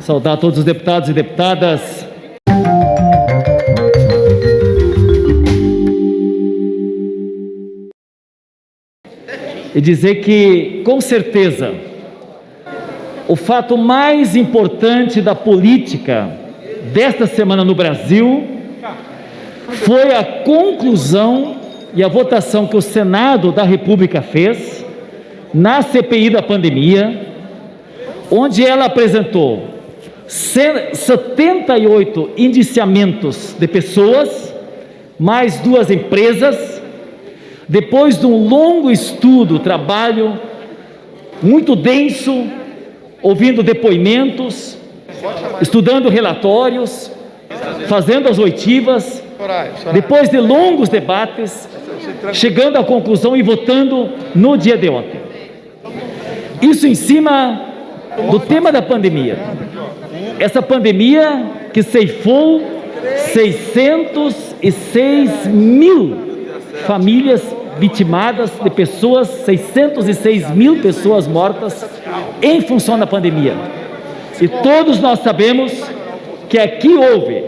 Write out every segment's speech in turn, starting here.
Saudar todos os deputados e deputadas. E dizer que, com certeza, o fato mais importante da política desta semana no Brasil foi a conclusão e a votação que o Senado da República fez na CPI da pandemia, onde ela apresentou 78 indiciamentos de pessoas, mais 2 empresas, depois de um longo estudo, trabalho muito denso, ouvindo depoimentos, estudando relatórios, fazendo as oitivas, depois de longos debates, chegando à conclusão e votando no dia de ontem. Isso em cima do tema da pandemia. Essa pandemia que ceifou 606 mil famílias vitimadas de pessoas, 606 mil pessoas mortas em função da pandemia. E todos nós sabemos que aqui houve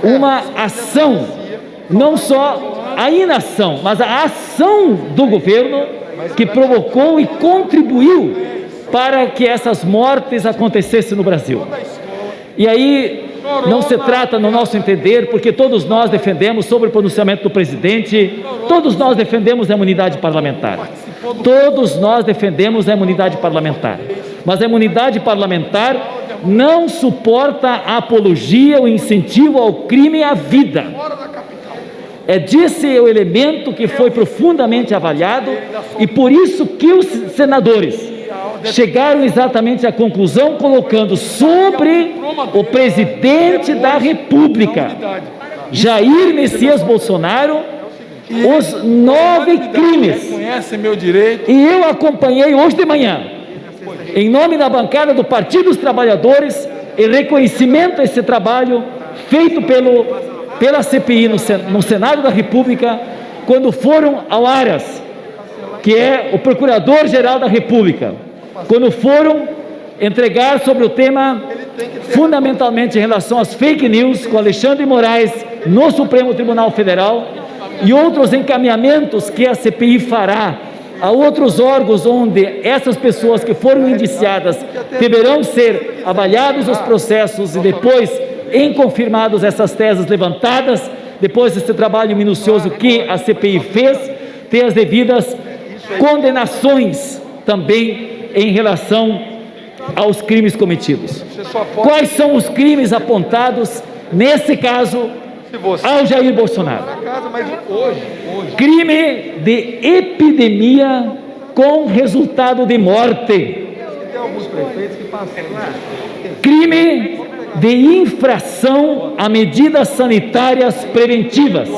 uma ação, não só a inação, mas a ação do governo que provocou e contribuiu para que essas mortes acontecessem no Brasil. E aí não se trata, no nosso entender, porque todos nós defendemos sobre o pronunciamento do presidente, todos nós defendemos a imunidade parlamentar. Todos nós defendemos a imunidade parlamentar. Mas a imunidade parlamentar não suporta a apologia, o incentivo ao crime e à vida. É desse o elemento que foi profundamente avaliado e por isso que os senadores chegaram exatamente à conclusão, colocando sobre o presidente da República, Jair Messias Bolsonaro, os 9 crimes. E eu acompanhei hoje de manhã, em nome da bancada do Partido dos Trabalhadores, em reconhecimento a esse trabalho feito pela CPI no Senado da República, quando foram ao Aras, que é o Procurador-Geral da República, quando foram entregar sobre o tema, fundamentalmente em relação às fake news, com Alexandre de Moraes no Supremo Tribunal Federal, e outros encaminhamentos que a CPI fará a outros órgãos onde essas pessoas que foram indiciadas deverão ser avaliados os processos e depois, em confirmados essas teses levantadas, depois desse trabalho minucioso que a CPI fez, ter as devidas condenações também em relação aos crimes cometidos. Quais são os crimes apontados, nesse caso, ao Jair Bolsonaro? Crime de epidemia com resultado de morte. Crime de infração a medidas sanitárias preventivas.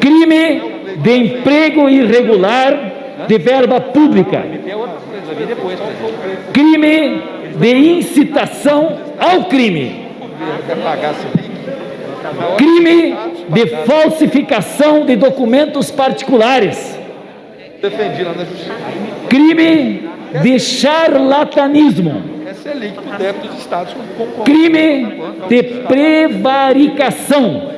Crime de emprego irregular de verba pública. Crime de incitação ao crime. Crime de falsificação de documentos particulares. Crime de charlatanismo. Crime de prevaricação.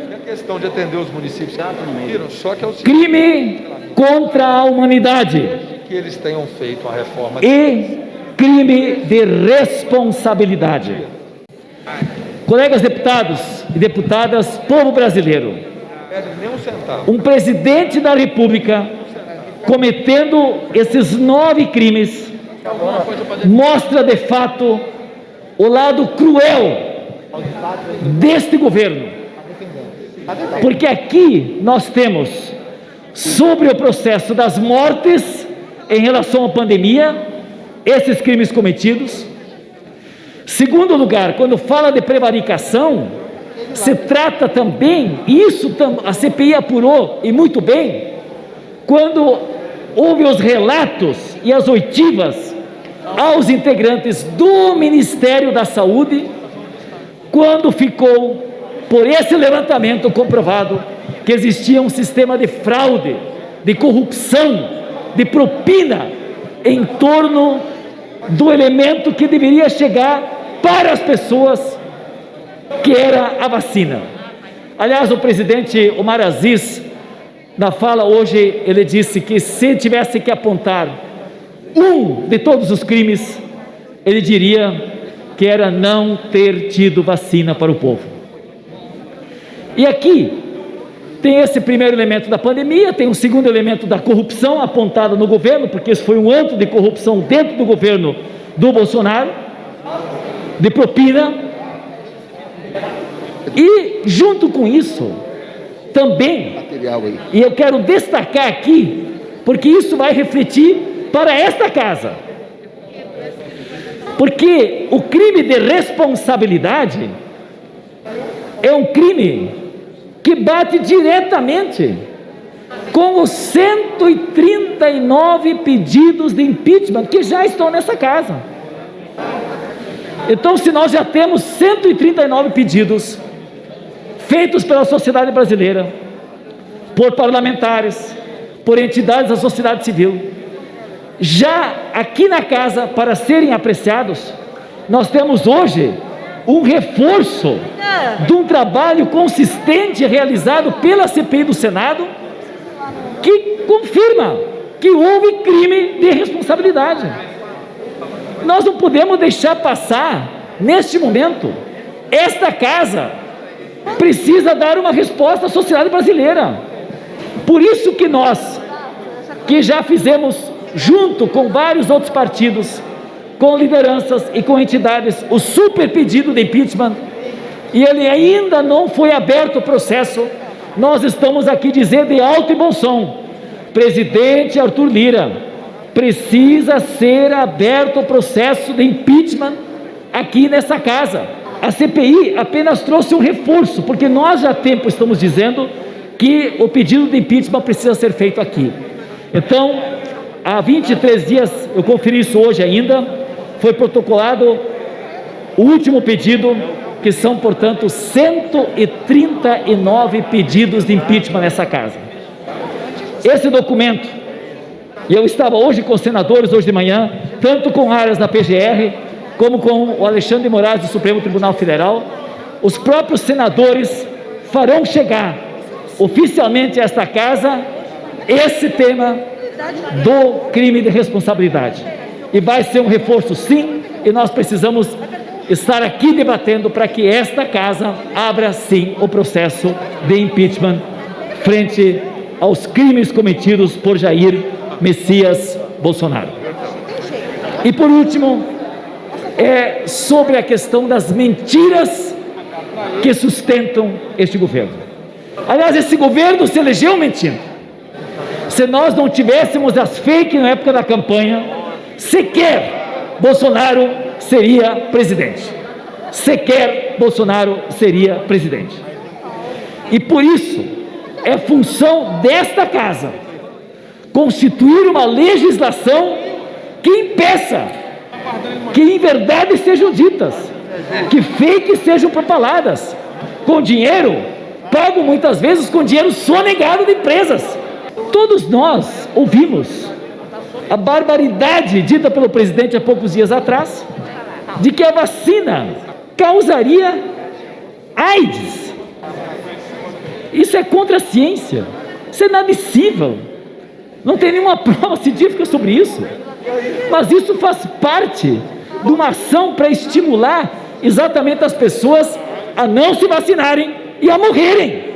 Crime contra a humanidade. E crime de responsabilidade. Colegas deputados e deputadas, povo brasileiro, um presidente da República cometendo esses 9 crimes mostra de fato o lado cruel deste governo, porque aqui nós temos sobre o processo das mortes em relação à pandemia, esses crimes cometidos. Segundo lugar, quando fala de prevaricação, se trata também, isso a CPI apurou e muito bem, quando houve os relatos e as oitivas aos integrantes do Ministério da Saúde, quando ficou, por esse levantamento, comprovado que existia um sistema de fraude, de corrupção, de propina em torno do elemento que deveria chegar para as pessoas, que era a vacina. Aliás, o presidente Omar Aziz, na fala hoje, ele disse que se tivesse que apontar um de todos os crimes, ele diria que era não ter tido vacina para o povo. E aqui tem esse primeiro elemento da pandemia, tem um segundo elemento da corrupção apontada no governo, porque isso foi um antro de corrupção dentro do governo do Bolsonaro, de propina. E junto com isso, também, e eu quero destacar aqui, porque isso vai refletir para esta casa, porque o crime de responsabilidade é um crime que bate diretamente com os 139 pedidos de impeachment que já estão nessa casa. Então, se nós já temos 139 pedidos feitos pela sociedade brasileira, por parlamentares, por entidades da sociedade civil, já aqui na casa para serem apreciados, nós temos hoje um reforço de um trabalho consistente realizado pela CPI do Senado, que confirma que houve crime de responsabilidade. Nós não podemos deixar passar, neste momento, esta casa precisa dar uma resposta à sociedade brasileira. Por isso que nós, que já fizemos, junto com vários outros partidos, com lideranças e com entidades, o super pedido de impeachment, e ele ainda não foi aberto o processo, nós estamos aqui dizendo de alto e bom som: presidente Arthur Lira, precisa ser aberto o processo de impeachment aqui nessa casa. A CPI apenas trouxe um reforço, porque nós já há tempo estamos dizendo que o pedido de impeachment precisa ser feito aqui. Então, há 23 dias, eu conferi isso hoje ainda, foi protocolado o último pedido, que são, portanto, 139 pedidos de impeachment nessa casa. Esse documento, e eu estava hoje com os senadores, hoje de manhã, tanto com áreas da PGR, como com o Alexandre de Moraes do Supremo Tribunal Federal, os próprios senadores farão chegar oficialmente a esta casa esse tema do crime de responsabilidade. E vai ser um reforço, sim, e nós precisamos estar aqui debatendo para que esta casa abra, sim, o processo de impeachment frente aos crimes cometidos por Jair Messias Bolsonaro. E por último, é sobre a questão das mentiras que sustentam este governo. Aliás, esse governo se elegeu mentindo. Se nós não tivéssemos as fake na época da campanha, sequer Bolsonaro seria presidente. Sequer Bolsonaro seria presidente. E por isso, é função desta casa constituir uma legislação que impeça que inverdades sejam ditas, que fakes sejam propaladas, com dinheiro pago muitas vezes com dinheiro sonegado de empresas. Todos nós ouvimos a barbaridade dita pelo presidente há poucos dias atrás, de que a vacina causaria AIDS. Isso é contra a ciência, isso é inadmissível, não tem nenhuma prova científica sobre isso, mas isso faz parte de uma ação para estimular exatamente as pessoas a não se vacinarem e a morrerem.